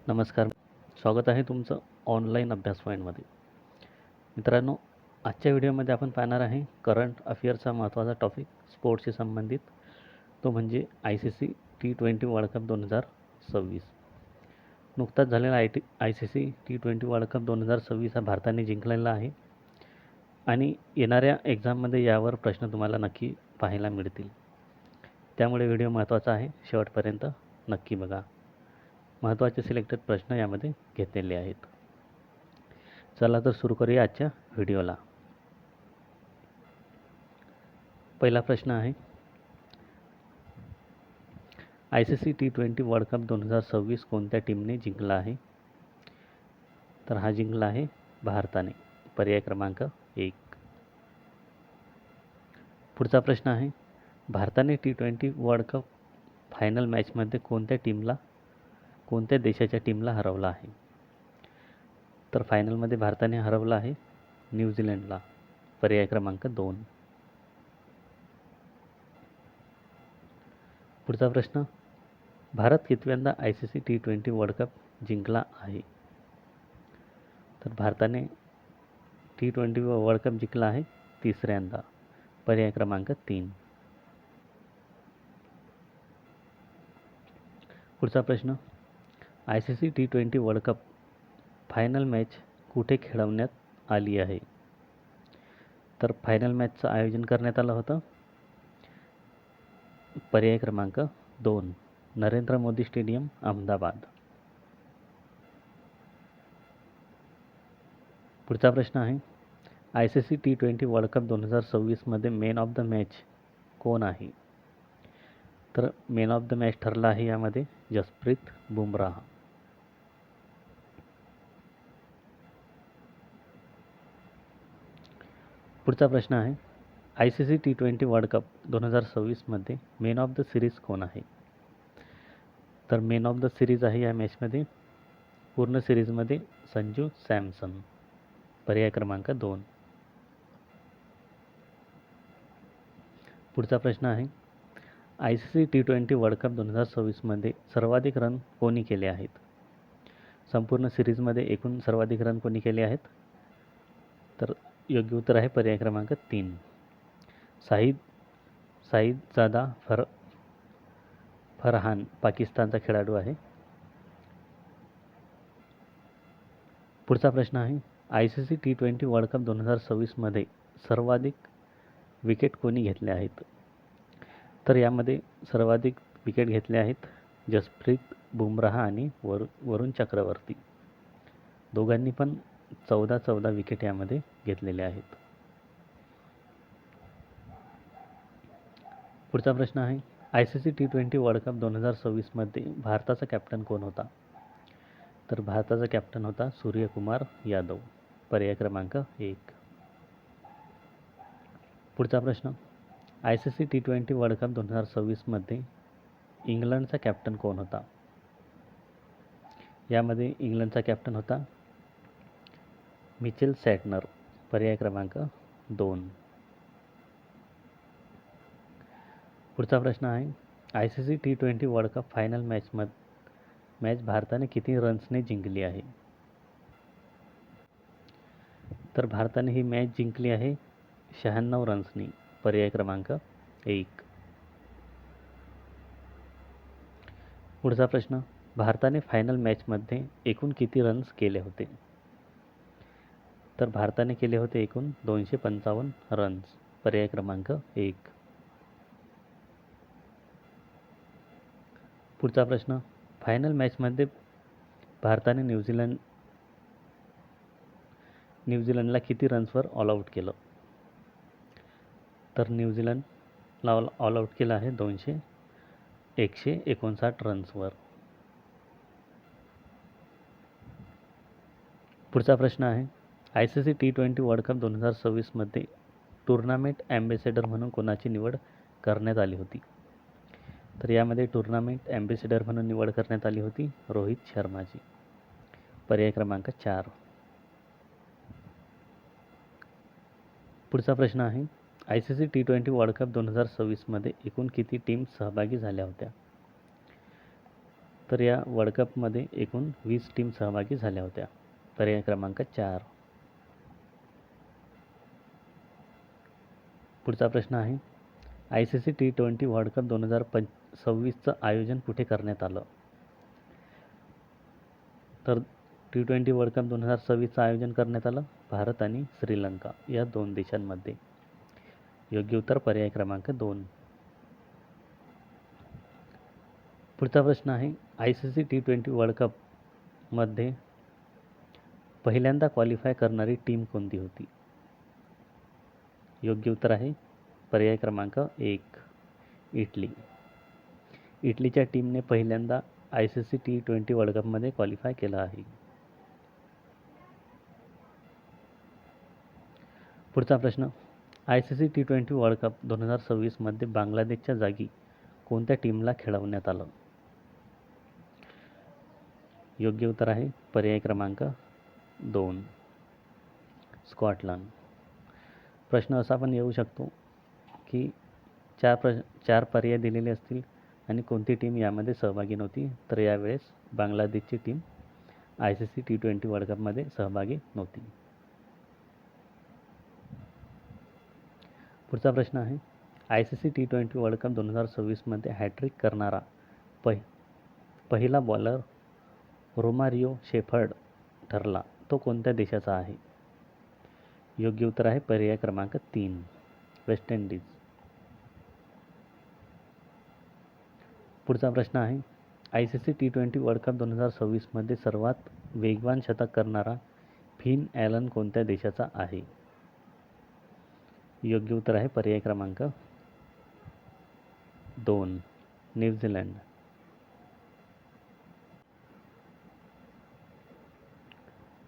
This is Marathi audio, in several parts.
नमस्कार. स्वागत आहे तुमचं ऑनलाईन अभ्यास पॉईंटमध्ये. मित्रांनो, आजच्या व्हिडिओमध्ये आपण पाहणार आहे करंट अफेअरचा महत्त्वाचा टॉपिक स्पोर्ट्सशी संबंधित, तो म्हणजे ICC T20 वर्ल्ड कप 2026. नुकताच झालेला ICC T20 वर्ल्ड कप 2026 हा भारताने जिंकलेला आहे आणि येणाऱ्या एक्झाममध्ये यावर प्रश्न तुम्हाला नक्की पाहायला मिळतील. त्यामुळे व्हिडिओ महत्त्वाचा आहे, शेवटपर्यंत नक्की बघा. महत्त्वाचे सिलेक्टेड प्रश्न यामध्ये घेतलेले आहेत. चला तर सुरू करूया आजच्या व्हिडिओला. पहिला प्रश्न आहे, ICC T20 वर्ल्ड कप 2026 कोणत्या टीमने जिंकला आहे? तर हा जिंकला आहे भारताने, पर्याय क्रमांक 1. पुढचा प्रश्न आहे, भारताने T20 वर्ल्ड कप फायनल मॅचमध्ये कोणत्या देशाच्या टीमला हरवलं आहे? तर फायनलमध्ये भारताने हरवलं आहे न्यूझीलंडला, पर्याय क्रमांक 2. पुढचा प्रश्न, भारत कितव्यांदा ICC T20 वर्ल्ड कप जिंकला आहे? तर भारताने T20 वर्ल्ड कप जिंकला आहे तिसऱ्यांदा, पर्याय क्रमांक 3. पुढचा प्रश्न, ICC T20 World cup final match कुठे खेळवण्यात आली आहे? तर फायनल मॅचचं आयोजन करण्यात आलं होतं, पर्याय क्रमांक 2, नरेंद्र मोदी स्टेडियम, अहमदाबाद. पुढचा प्रश्न आहे, ICC T20 World cup 2026 man of the match कोण आहे? तर मॅन ऑफ द मॅच ठरला आहे यामध्ये जसप्रीत बुमराह. पुढचा प्रश्न आहे, ICC T20 World cup 2026 man of the series कोण आहे? तर मॅन ऑफ द सिरीज आहे या मॅचमध्ये, पूर्ण सिरीजमध्ये संजू सॅमसन, पर्याय क्रमांक 2. पुढचा प्रश्न आहे, ICC T20 वर्ल्ड कप 2026 सर्वाधिक रन कोणी केले आहेत? संपूर्ण सिरीजमध्ये एकूण सर्वाधिक रन कोणी केले आहेत? तर योग्य उत्तर आहे पर्याय क्रमांक 3, साहिदजादा फरहान, पाकिस्तानचा खेळाडू आहे. पुढचा प्रश्न आहे, ICC T20 वर्ल्ड कप 2026 सर्वाधिक विकेट कोणी घेतले आहेत? तर यामध्ये सर्वाधिक विकेट घेतले आहेत जसप्रीत बुमराह आणि वरुण चक्रवर्ती. दोघांनी पण 14 विकेट यामध्ये घेतलेले आहेत. पुढचा प्रश्न आहे, ICC T20 वर्ल्ड कप 2026 भारताचा कॅप्टन कोण होता? तर भारताचा कॅप्टन होता सूर्यकुमार यादव, पर्याय क्रमांक 1. पुढचा प्रश्न, ICC T20 वर्ल्ड कप 2026 इंग्लंडचा कॅप्टन कोण होता? यामध्ये इंग्लंडचा कॅप्टन होता मिचेल सॅटनर, पर्याय क्रमांक 2. पुढचा प्रश्न आहे, ICC T20 World cup final match भारताने किती रन्सने जिंकली आहे? तर भारताने ही मॅच जिंकली आहे 96 रन्सनी, पर्याय क्रमांक 1. पुढचा प्रश्न, भारताने फायनल मॅचमध्ये एकूण किती रन्स केले होते? तर भारताने केले होते एकूण 255 रन्स, पर्याय क्रमांक 1. पुढचा प्रश्न, फायनल मॅचमध्ये भारताने न्यूझीलंडला किती रन्सवर ऑल आऊट केलं? तर न्यूझीलंडला ऑल आऊट केलं आहे 159 रन्सवर. पुढचा प्रश्न आहे, ICC T20 World cup 2026 tournament ambassador म्हणून कोणाची निवड करण्यात आली होती? तर यामध्ये टुर्नामेंट ॲम्बेसेडर म्हणून निवड करण्यात आली होती रोहित शर्माची, पर्याय क्रमांक 4. पुढचा प्रश्न आहे, ICC T20 वर्ल्ड कप 2026 एकूण किती टीम सहभागी झाल्या होत्या? तर या वर्ल्ड कपमध्ये एकूण 20 टीम सहभागी झाल्या होत्या. पर्याय क्रमांक 4. पुढचा प्रश्न आहे, ICC T20 वर्ल्ड कप 2026चं आयोजन कुठे करण्यात आलं? तर T20 वर्ल्ड कप 2026चं आयोजन करण्यात आलं भारत आणि श्रीलंका या 2 देशांमध्ये. योग्य उत्तर पर्याय क्रमांक 2. पुढचा प्रश्न आहे, ICC T20 वर्ल्ड कपमध्ये पहिल्यांदा क्वालिफाय करणारी टीम कोणती होती? योग्य उत्तर आहे पर्याय क्रमांक 1, इटली. इटलीच्या टीमने पहिल्यांदा ICC T20 वर्ल्ड कपमध्ये क्वालिफाय केलं आहे. पुढचा प्रश्न, ICC T20 वर्ल्ड कप 2026मध्ये बांगलादेशच्या जागी कोणत्या टीमला खेळवण्यात आलं? योग्य उत्तर आहे पर्याय क्रमांक 2, स्कॉटलंड. प्रश्न असा पण येऊ शकतो की चार पर्याय दिलेले असतील आणि कोणती टीम यामध्ये सहभागी नव्हती, तर यावेळेस बांगलादेशची टीम ICC T20 वर्ल्ड कपमध्ये सहभागी नव्हती. पुढचा प्रश्न आहे, ICC T20 वर्ल्ड कप 2026मध्ये हॅट्रिक करणारा पहिला बॉलर रोमारियो शेफर्ड ठरला. तो कोणत्या देशाचा आहे? योग्य उत्तर आहे पर्याय क्रमांक 3, वेस्ट इंडिज. पुढचा प्रश्न आहे, ICC T20 वर्ल्ड कप 2026मध्ये सर्वात वेगवान शतक करणारा फिन ॲलन कोणत्या देशाचा आहे? योग्य उत्तर आहे पर्याय क्रमांक 2, न्यूझीलंड.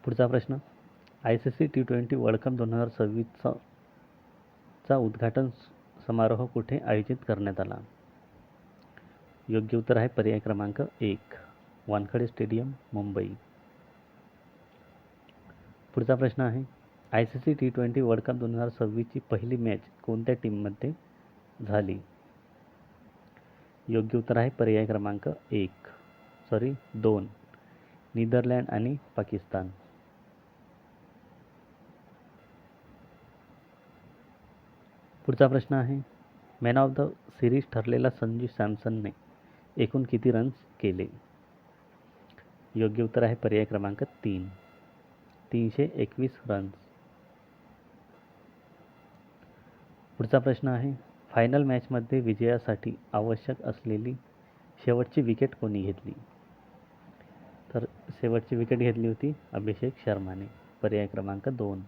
पुढचा प्रश्न, ICC T20 वर्ल्ड कप 2026चा उद्घाटन समारोह कुठे आयोजित करण्यात आला? योग्य उत्तर आहे पर्याय क्रमांक 1, वानखेडे स्टेडियम, मुंबई. पुढचा प्रश्न आहे, ICC T20 वर्ल्ड कप 2026ची पहिली मॅच कोणत्या टीममध्ये झाली? योग्य उत्तर आहे पर्याय क्रमांक 2, नेदरलँड आणि पाकिस्तान. पुढचा प्रश्न आहे, मॅन ऑफ द सिरीज ठरलेला संजू सॅमसनने एकूण किती रन्स केले? योग्य उत्तर आहे पर्याय क्रमांक 3, 321 रन्स. पुढचा प्रश्न आहे, फायनल मॅचमध्ये विजयासाठी आवश्यक असलेली शेवटची विकेट कोणी घेतली? तर शेवटची विकेट घेतली होती अभिषेक शर्माने. पर्याय क्रमांक 2.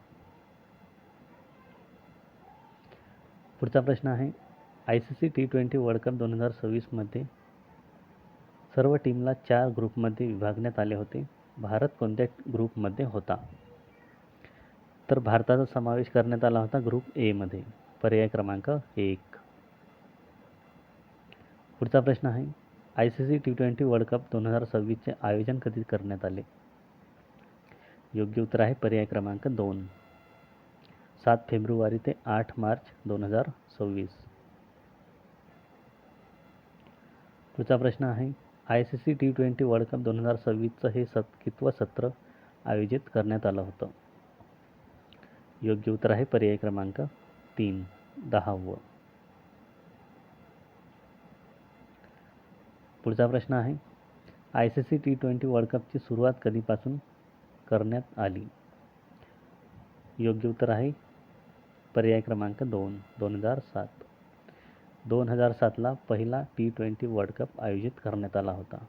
पुढचा प्रश्न आहे, ICC T20 वर्ल्ड कप 2026मध्ये सर्व टीमला 4 ग्रुपमध्ये विभागण्यात आले होते. भारत कोणत्या ग्रुपमध्ये होता? तर भारताचा समावेश करण्यात आला होता ग्रुप ए मध्ये. पर्याय क्रमांक 1. पुढचा प्रश्न आहे, ICC T20 वर्ल्ड कप 2026चे आयोजन कधी करण्यात आले? योग्य उत्तर आहे पर्याय क्रमांक 2, 7 फेब्रुवारी ते 8 मार्च 2026. पुढचा प्रश्न आहे, ICC T20 वर्ल्ड कप 2026चं हे कितवं सत्र आयोजित करण्यात आलं होतं? योग्य उत्तर आहे पर्याय क्रमांक 3, 10व. पुढचा प्रश्न आहे, ICC T20 वर्ल्ड कपची सुरुवात कधीपासून करण्यात आली? योग्य उत्तर आहे पर्याय क्रमांक 2, 2007. 2007ला पहिला T20 वर्ल्ड कप आयोजित करण्यात आला होता.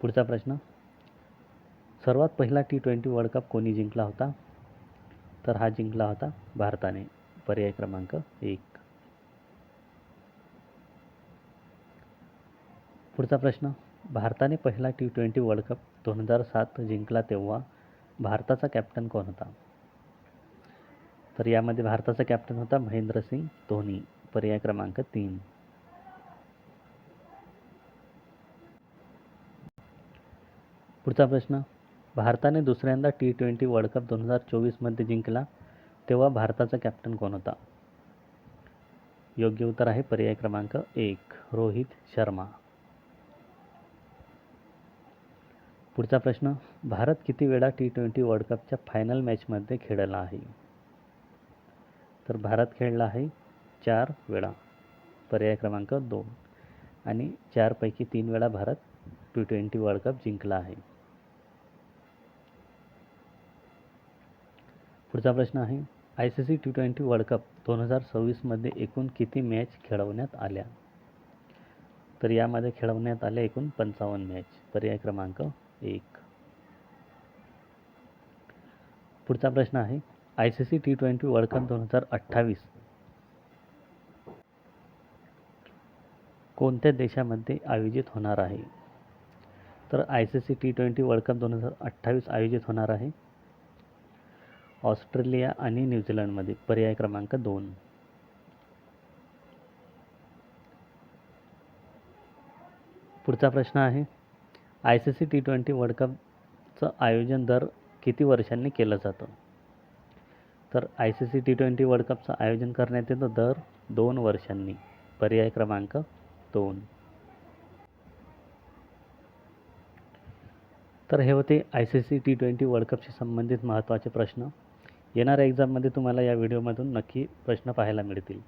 पुढचा प्रश्न, सर्वात पहिला T20 वर्ल्ड कप कोणी जिंकला होता? तर हा जिंकला होता भारताने. पर्याय क्रमांक 1. पुढचा प्रश्न, भारताने पहिला T20 वर्ल्ड कप 2007 जिंकला तेव्हा भारताचा कॅप्टन कोण होता? तर यामध्ये भारताचा कॅप्टन होता महेंद्रसिंग धोनी. पर्याय क्रमांक 3. पुढचा प्रश्न, भारताने दुसऱ्यांदा T20 वर्ल्ड कप 2024मध्ये जिंकला तेव्हा भारताचा कॅप्टन कोण होता? योग्य उत्तर आहे पर्याय क्रमांक 1 रोहित शर्मा. पुढचा प्रश्न, भारत किती वेळा T20 वर्ल्ड कपच्या फायनल मॅचमध्ये खेळला आहे? तर भारत खेळला आहे 4 वेळा, पर्याय क्रमांक 2. आणि 4 पैकी 3 वेळा भारत T20 वर्ल्ड कप जिंकला आहे. पुढचा प्रश्न आहे, ICC T20 वर्ल्ड कप 2026 मध्ये एकूण किती मॅच खेळवण्यात आल्या? तर यामध्ये खेळवण्यात आल्या एकूण 55 मॅच, पर्याय क्रमांक 1. पुढचा प्रश्न आहे, ICC T20 वर्ल्ड कप 2028 कोणत्या देशामध्ये आयोजित होणार आहे? तर ICC T20 वर्ल्ड कप 2028 आयोजित होणार आहे ऑस्ट्रेलिया आणि न्यूझीलंडमध्ये, पर्याय क्रमांक 2. पुढचा प्रश्न आहे, ICC T20 वर्ल्ड कपचं आयोजन दर किती वर्षांनी केलं जातं? तर ICC T20 वर्ल्ड कपचं आयोजन करण्यात येतं दर 2 वर्षांनी, पर्याय क्रमांक 2. तर हे होते ICC T20 वर्ल्ड कपशी संबंधित महत्त्वाचे प्रश्न. येणाऱ्या एक्झाममध्ये तुम्हाला या व्हिडिओमधून नक्की प्रश्न पाहायला मिळतील.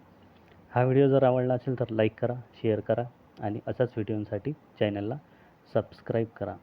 हा व्हिडिओ जर आवडला असेल तर लाईक करा, शेअर करा आणि अशाच व्हिडिओंसाठी चॅनलला सबस्क्राईब करा.